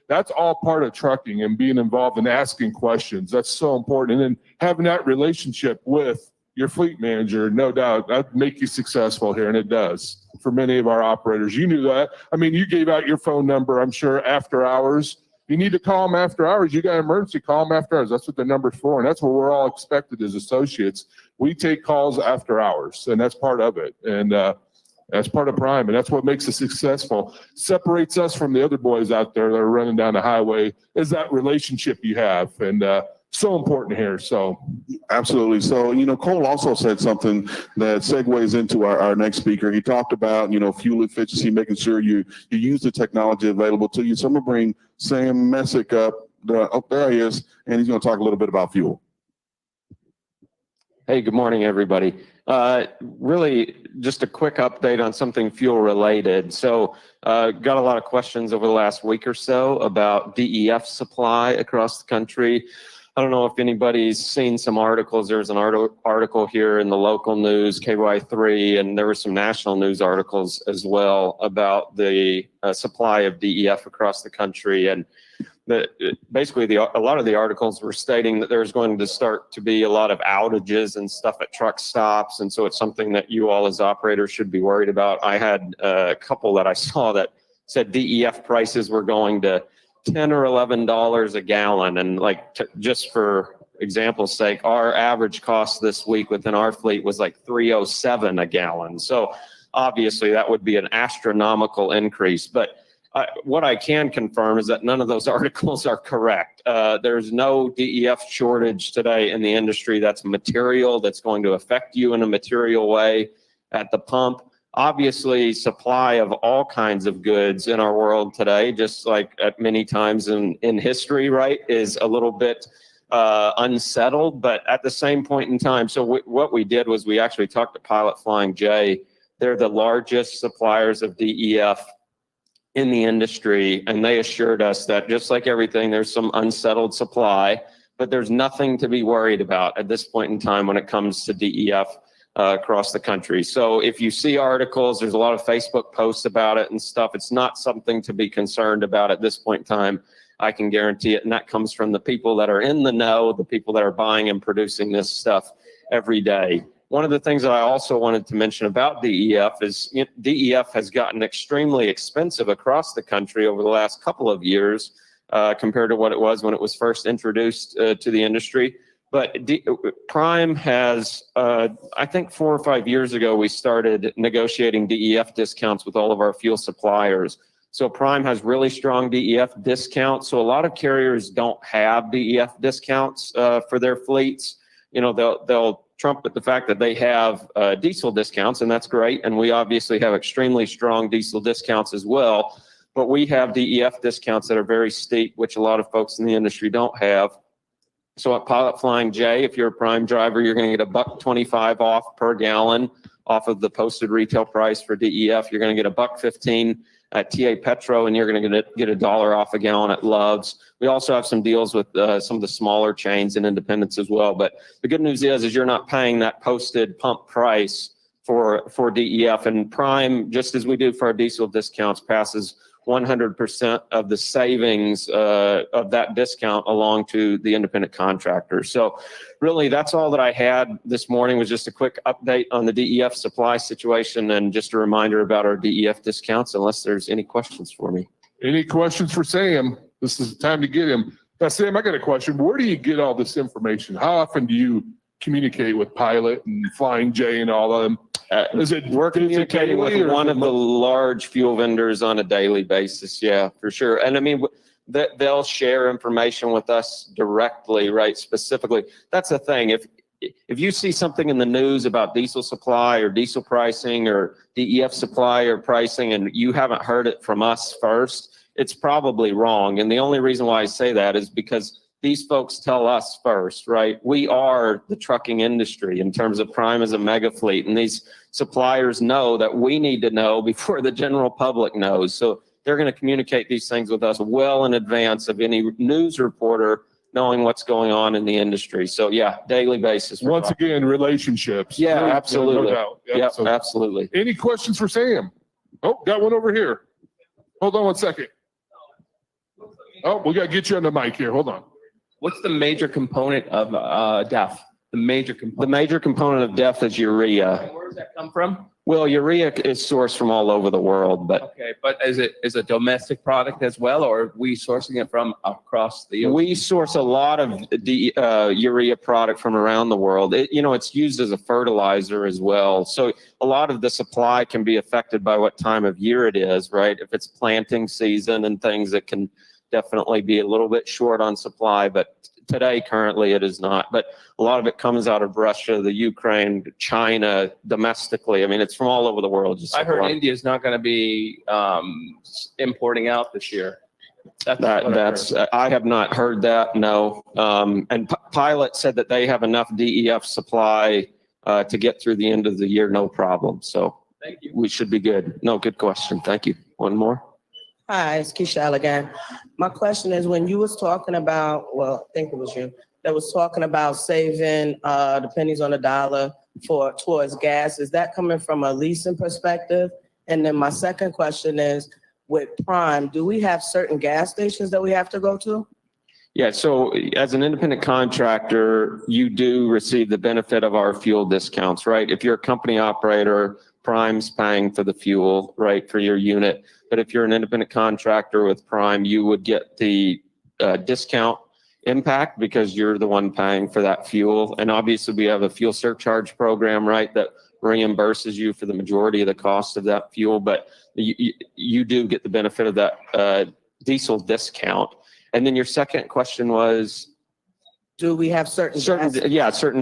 That's all part of trucking and being involved and asking questions. That's so important. And then having that relationship with your fleet manager, no doubt, that'd make you successful here, and it does for many of our operators. You knew that. I mean, you gave out your phone number, I'm sure, after hours. You need to call them after hours. You got an emergency, call them after hours. That's what the number's for, and that's what we're all expected as associates. We take calls after hours, and that's part of it. And that's part of Prime, and that's what makes us successful. Separates us from the other boys out there that are running down the highway is that relationship you have, and so important here. So absolutely. So, Cole also said something that segues into our next speaker. He talked about, fuel efficiency, making sure you use the technology available to you. So I'm going to bring Sam Messick up. There he is, and he's going to talk a little bit about fuel. Hey, good morning, everybody. Really just a quick update on something fuel related. So got a lot of questions over the last week or so about DEF supply across the country. I don't know if anybody's seen some articles. There's an article here in the local news, KY3, and there were some national news articles as well about the supply of DEF across the country. And basically, a lot of the articles were stating that there's going to start to be a lot of outages and stuff at truck stops. And so it's something that you all as operators should be worried about. I had a couple that I saw that said DEF prices were going to $10 or $11 a gallon. And like, just for example's sake, our average cost this week within our fleet was like $3.07 a gallon. So obviously that would be an astronomical increase. But what I can confirm is that none of those articles are correct. There's no DEF shortage today in the industry. That's material that's going to affect you in a material way at the pump. Obviously, supply of all kinds of goods in our world today, just like at many times in history, right, is a little bit unsettled. But at the same point in time, so what we did was we actually talked to Pilot Flying J. They're the largest suppliers of DEF in the industry, and they assured us that just like everything, there's some unsettled supply, but there's nothing to be worried about at this point in time when it comes to DEF across the country. So if you see articles, there's a lot of Facebook posts about it and stuff. It's not something to be concerned about at this point in time. I can guarantee it. And that comes from the people that are in the know, the people that are buying and producing this stuff every day. One of the things that I also wanted to mention about DEF is DEF has gotten extremely expensive across the country over the last couple of years compared to what it was when it was first introduced to the industry. But Prime has, I think 4 or 5 years ago, we started negotiating DEF discounts with all of our fuel suppliers. So Prime has really strong DEF discounts. So a lot of carriers don't have DEF discounts for their fleets. You know, they'll trumpet the fact that they have diesel discounts, and that's great. And we obviously have extremely strong diesel discounts as well. But we have DEF discounts that are very steep, which a lot of folks in the industry don't have. So at Pilot Flying J, if you're a Prime driver, you're going to get $1.25 off per gallon off of the posted retail price for DEF. You're going to get $1.15 at TA Petro, and you're going to get $1 off a gallon at Love's. We also have some deals with some of the smaller chains and independents as well. But the good news is you're not paying that posted pump price for DEF. And Prime, just as we do for our diesel discounts, passes 100% of the savings of that discount along to the independent contractors. So really, that's all that I had this morning, was just a quick update on the DEF supply situation and just a reminder about our DEF discounts, unless there's any questions for me. Any questions for Sam? This is the time to get him. Now, Sam, I got a question. Where do you get all this information? How often do you communicate with Pilot and Flying J and all of them? We're communicating with one of the large fuel vendors on a daily basis. Yeah, for sure. And I mean, they'll share information with us directly, right? Specifically. That's the thing. If you see something in the news about diesel supply or diesel pricing or DEF supply or pricing, and you haven't heard it from us first, it's probably wrong. And the only reason why I say that is because these folks tell us first, right? We are the trucking industry in terms of Prime as a mega fleet. And these suppliers know that we need to know before the general public knows. So they're going to communicate these things with us well in advance of any news reporter knowing what's going on in the industry. So yeah, daily basis. Once again, relationships. Yeah, No absolutely. doubt. Yeah, So absolutely. any questions for Sam? Oh, got one over here. Hold on one second. Oh, we got to get you on the mic here. Hold on. What's the major component of DEF? The major component. The major component of DEF is urea. Where does that come from? Well, urea is sourced from all over the world, but Okay, but is it a domestic product as well, or are we sourcing it from across the ocean? we source a lot of the urea product from around the world. It's used as a fertilizer as well. So a lot of the supply can be affected by what time of year it is, right? If it's planting season and things, it can definitely be a little bit short on supply, but today, currently, it is not. But a lot of it comes out of Russia, the Ukraine, China, domestically. I mean, it's from all over the world. I heard India's not going to be importing out this year. I have not heard that, no. And Pilot said that they have enough DEF supply to get through the end of the year, no problem. So Thank you. we should be good. No, good question. Thank you. One more? Hi, it's Keisha again. My question is, when you was talking about, well, I think it was you, that was talking about saving the pennies on the dollar towards gas. Is that coming from a leasing perspective? And then my second question is, with Prime, do we have certain gas stations that we have to go to? Yeah, so as an independent contractor, you do receive the benefit of our fuel discounts, right? If you're a company operator, Prime's paying for the fuel, right, for your unit. But if you're an independent contractor with Prime, you would get the discount impact because you're the one paying for that fuel. And obviously we have a fuel surcharge program, right, that reimburses you for the majority of the cost of that fuel, but you do get the benefit of that diesel discount. And then your second question was? Do we have certain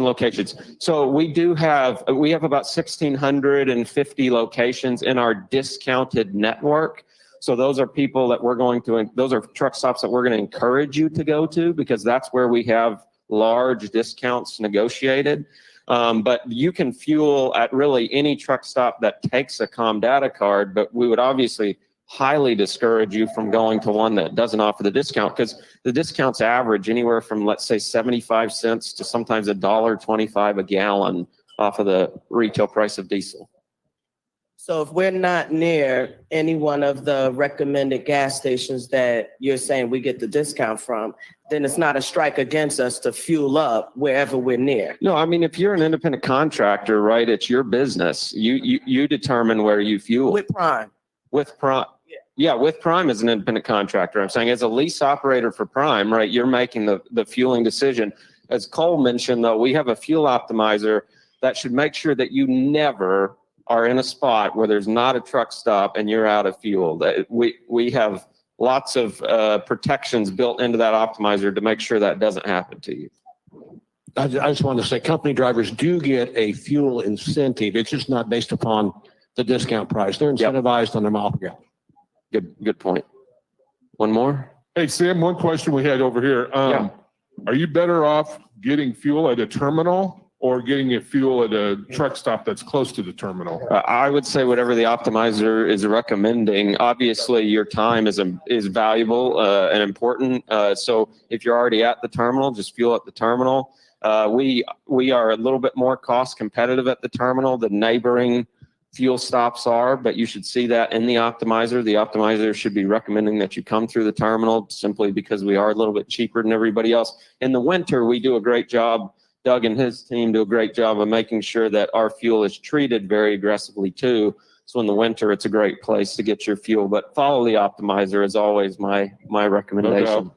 locations. So we have about 1,650 locations in our discounted network. So those are people that those are truck stops that we're going to encourage you to go to, because that's where we have large discounts negotiated. But you can fuel at really any truck stop that takes a ComData card, but we would obviously highly discourage you from going to one that doesn't offer the discount, because the discounts average anywhere from, let's say, 75 cents to sometimes $1.25 a gallon off of the retail price of diesel. So if we're not near any one of the recommended gas stations that you're saying we get the discount from, then it's not a strike against us to fuel up wherever we're near. No, I mean, if you're an independent contractor, right, it's your business. You determine where you fuel. With Prime. With Prime. Yeah, with Prime as an independent contractor. I'm saying as a lease operator for Prime, right, you're making the fueling decision. As Cole mentioned, though, we have a fuel optimizer that should make sure that you never are in a spot where there's not a truck stop and you're out of fuel. We have lots of protections built into that optimizer to make sure that doesn't happen to you. I just wanted to say, company drivers do get a fuel incentive. It's just not based upon the discount price. They're incentivized on their mile per gallon. Good point. One more? Hey, Sam, one question we had over here. Are you better off getting fuel at a terminal or getting a fuel at a truck stop that's close to the terminal? I would say whatever the optimizer is recommending. Obviously, your time is valuable and important. So if you're already at the terminal, just fuel at the terminal. We are a little bit more cost competitive at the terminal than neighboring fuel stops are, but you should see that in the optimizer. The optimizer should be recommending that you come through the terminal simply because we are a little bit cheaper than everybody else. In the winter, we do a great job. Doug and his team do a great job of making sure that our fuel is treated very aggressively too. So in the winter, it's a great place to get your fuel, but follow the optimizer is always my recommendation. No.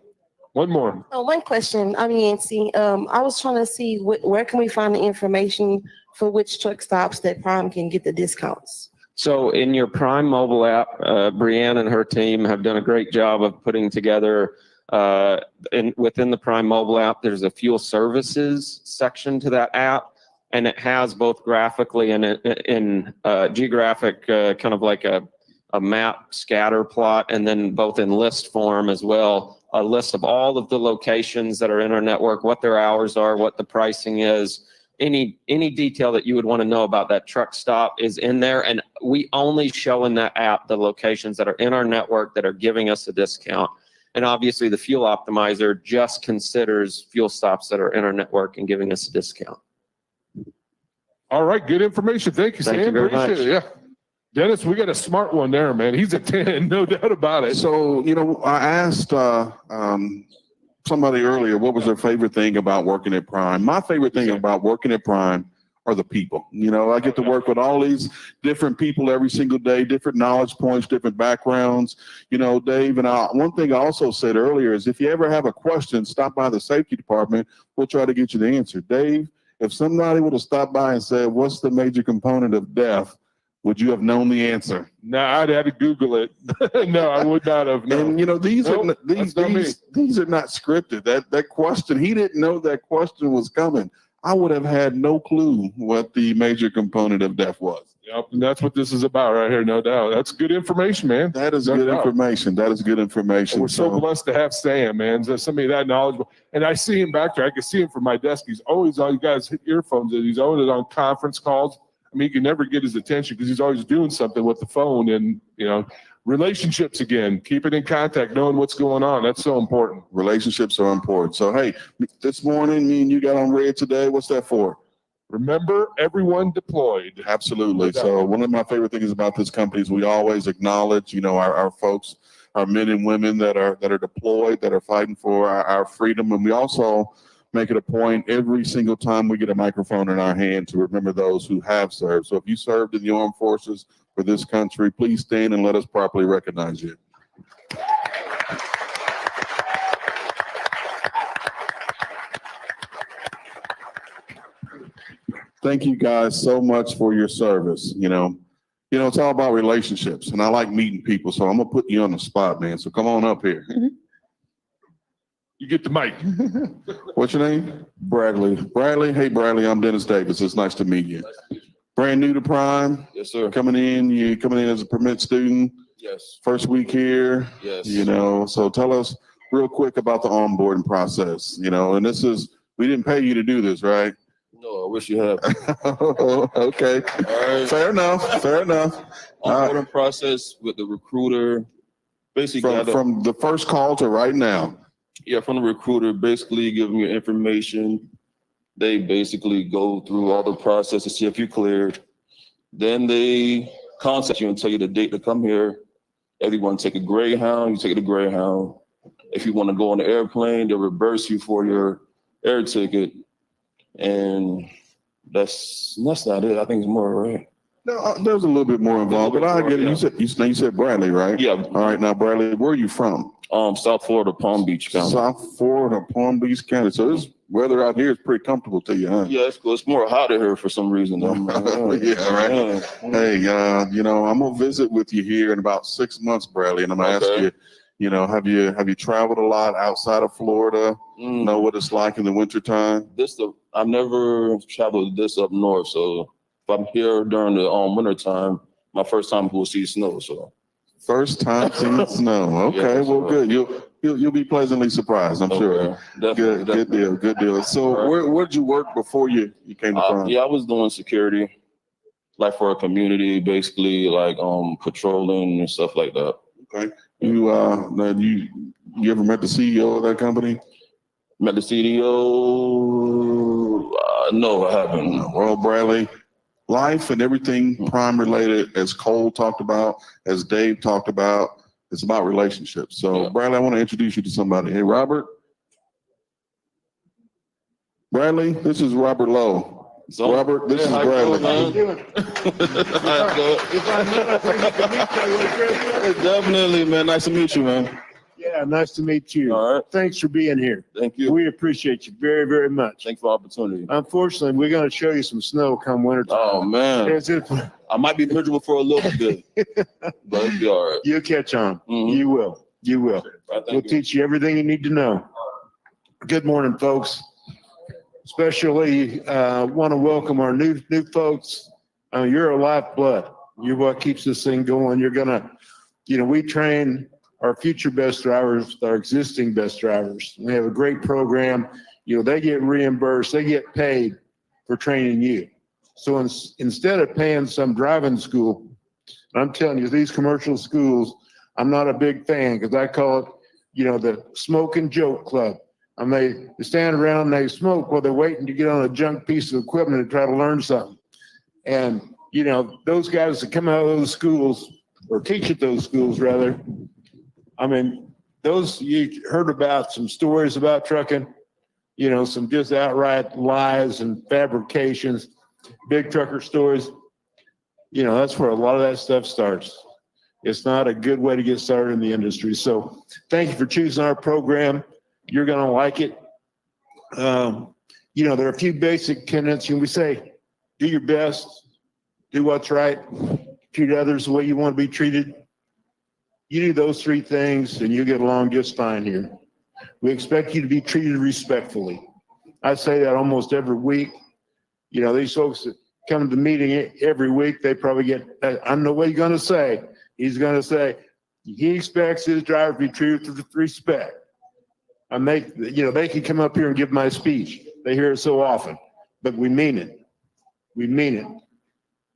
One more. One question. I was trying to see where can we find the information for which truck stops that Prime can get the discounts? So in your Prime mobile app, Brianne and her team have done a great job of putting together within the Prime mobile app, there's a fuel services section to that app, and it has both graphically and in geographic, kind of like a map scatter plot, and then both in list form as well, a list of all of the locations that are in our network, what their hours are, what the pricing is. Any detail that you would want to know about that truck stop is in there, and we only show in that app the locations that are in our network that are giving us a discount. And obviously the fuel optimizer just considers fuel stops that are in our network and giving us a discount. All right, good information. Thank you, Sam. Thank you very Appreciate much. it. Yeah. Dennis, we got a smart one there, man. He's a 10, no doubt about it. So, I asked somebody earlier, what was their favorite thing about working at Prime? My favorite thing about working at Prime are the people. I get to work with all these different people every single day, different knowledge points, different backgrounds. Dave, and one thing I also said earlier is if you ever have a question, stop by the safety department. We'll try to get you the answer. Dave, if somebody would have stopped by and said, what's the major component of death? Would you have known the answer? No, I'd have to Google it. No, I would not have known. And these are not scripted. That question, he didn't know that question was coming. I would have had no clue what the major component of death was. Yep, and that's what this is about right here, no doubt. That's good information, man. That is good information. That is good information. We're so blessed to have Sam, man. There's somebody that knowledgeable. And I see him back there. I can see him from my desk. He's always on. You guys hit earphones in. He's always on conference calls. I mean, you can never get his attention because he's always doing something with the phone and, relationships again, keeping in contact, knowing what's going on. That's so important. Relationships are important. So, hey, this morning, me and you got on red today. What's that for? Remember, everyone deployed. Absolutely. So one of my favorite things about this company is we always acknowledge, our folks, our men and women that are deployed, that are fighting for our freedom. And we also make it a point every single time we get a microphone in our hand to remember those who have served. So if you served in the armed forces for this country, please stand and let us properly recognize you. Thank you guys so much for your service. It's all about relationships, and I like meeting people. So I'm gonna put you on the spot, man. So come on up here. You get the mic. What's your name? Bradley. Bradley. Hey, Bradley. I'm Dennis Davis. It's nice to meet you. Brand new to Prime. Yes, sir. Coming in as a permit student. Yes. First week here. Yes. So tell us real quick about the onboarding process. And we didn't pay you to do this, right? No, I wish you had. Okay. All right. Fair enough. Onboarding process with the recruiter. Basically, From the first call to right now. Yeah, from the recruiter, basically giving you information. They basically go through all the process to see if you cleared. Then they contact you and tell you the date to come here. If you want to take a Greyhound, you take the Greyhound. If you want to go on the airplane, they'll reimburse you for your air ticket. And that's not it. I think it's more, right? No, there's a little bit more involved, but I get it. Yeah. You said Bradley, right? Yeah. All right, now Bradley, where are you from? South Florida, Palm Beach County. South Florida, Palm Beach County. So this weather out here is pretty comfortable to you, huh? Yeah, it's cool. It's more hotter here for some reason. Yeah, right. Hey, I'm gonna visit with you here in about 6 months, Bradley, and I'm gonna ask you, have you traveled a lot outside of Florida? Know what it's like in the wintertime? I've never traveled this up north, so if I'm here during the winter time, my first time we'll see snow. So first time seeing snow. Okay, well, good. You'll be pleasantly surprised, I'm sure. Definitely. Good deal. So where did you work before you came to Prime? Yeah, I was doing security, like for a community, basically, like patrolling and stuff like that. Okay. You ever met the CEO of that company? Met the CEO? No, I haven't. Well, Bradley, life and everything Prime related, as Cole talked about, as Dave talked about, it's about relationships. So, Bradley, I want to introduce you to somebody. Hey, Robert. Bradley, this is Robert Lowe. Robert, this is Bradley. Definitely, man. Nice to meet you, man. Yeah, nice to meet you. All right. Thanks for being here. Thank you. We appreciate you very, very much. Thanks for the opportunity. Unfortunately, we're going to show you some snow come winter time. Oh, man. I might be miserable for a little bit, but it'll be all right. You'll catch on. You will. You will. We'll teach you everything you need to know. Good morning, folks. Especially want to welcome our new folks. You're a lifeblood. You're what keeps this thing going. You're going to, we train our future best drivers, our existing best drivers. We have a great program. They get reimbursed, they get paid for training you. So instead of paying some driving school, I'm telling you, these commercial schools, I'm not a big fan because I call it, the smoke and joke club. They stand around and they smoke while they're waiting to get on a junk piece of equipment and try to learn something. And, those guys that come out of those schools or teach at those schools rather, you heard about some stories about trucking, some just outright lies and fabrications, big trucker stories. That's where a lot of that stuff starts. It's not a good way to get started in the industry. So thank you for choosing our program. You're going to like it. There are a few basic tenets. We say, do your best, do what's right, treat others the way you want to be treated. You do those three things and you get along just fine here. We expect you to be treated respectfully. I say that almost every week. These folks that come to the meeting every week, they probably get, I know what he's going to say. He's going to say, he expects his driver to be treated with respect. They can come up here and give my speech. They hear it so often, but we mean it. We mean it.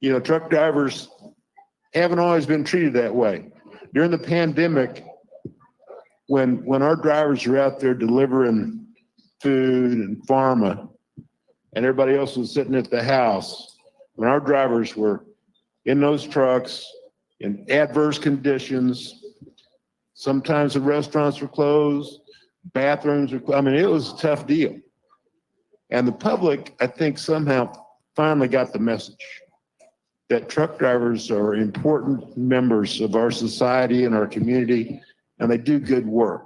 You know, truck drivers haven't always been treated that way. During the pandemic, when our drivers were out there delivering food and pharma, and everybody else was sitting at the house, when our drivers were in those trucks in adverse conditions, sometimes the restaurants were closed, bathrooms were, I mean, it was a tough deal. And the public, I think, somehow finally got the message that truck drivers are important members of our society and our community, and they do good work.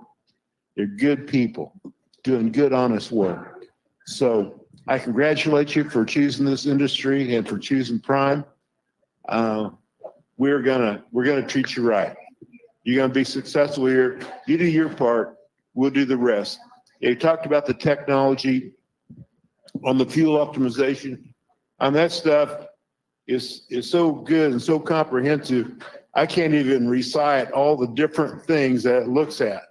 They're good people doing good, honest work. So I congratulate you for choosing this industry and for choosing Prime. We're gonna treat you right. You're gonna be successful here. You do your part, we'll do the rest. You talked about the technology on the fuel optimization. On that stuff is so good and so comprehensive. I can't even recite all the different things that it looks at.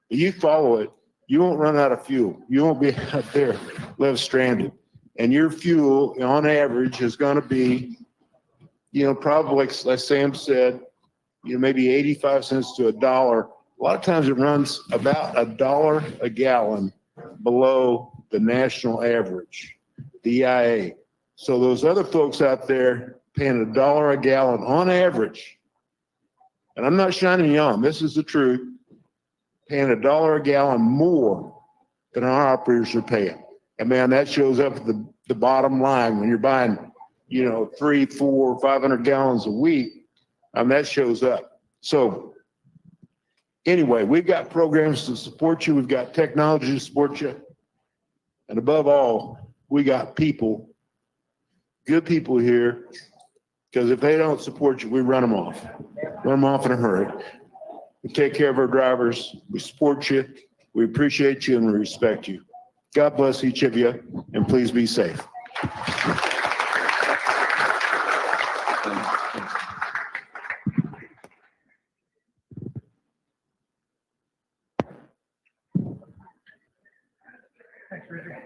You follow it, you won't run out of fuel. You won't be out there left stranded. And your fuel on average is gonna be, you know, probably like Sam said, you know, maybe 85 cents to $1. A lot of times it runs about $1 a gallon below the national average, the EIA. So those other folks out there paying $1 a gallon on average, and I'm not shining you on, this is the truth, paying $1 a gallon more than our operators are paying. And man, that shows up at the bottom line when you're buying, you know, 300, 400, 500 gallons a week, that shows up. So anyway, we've got programs to support you. We've got technology to support you. And above all, we got people, good people here, because if they don't support you, we run them off in a hurry. We take care of our drivers. We support you. We appreciate you and we respect you. God bless each of you, and please be safe. Thanks, Richard.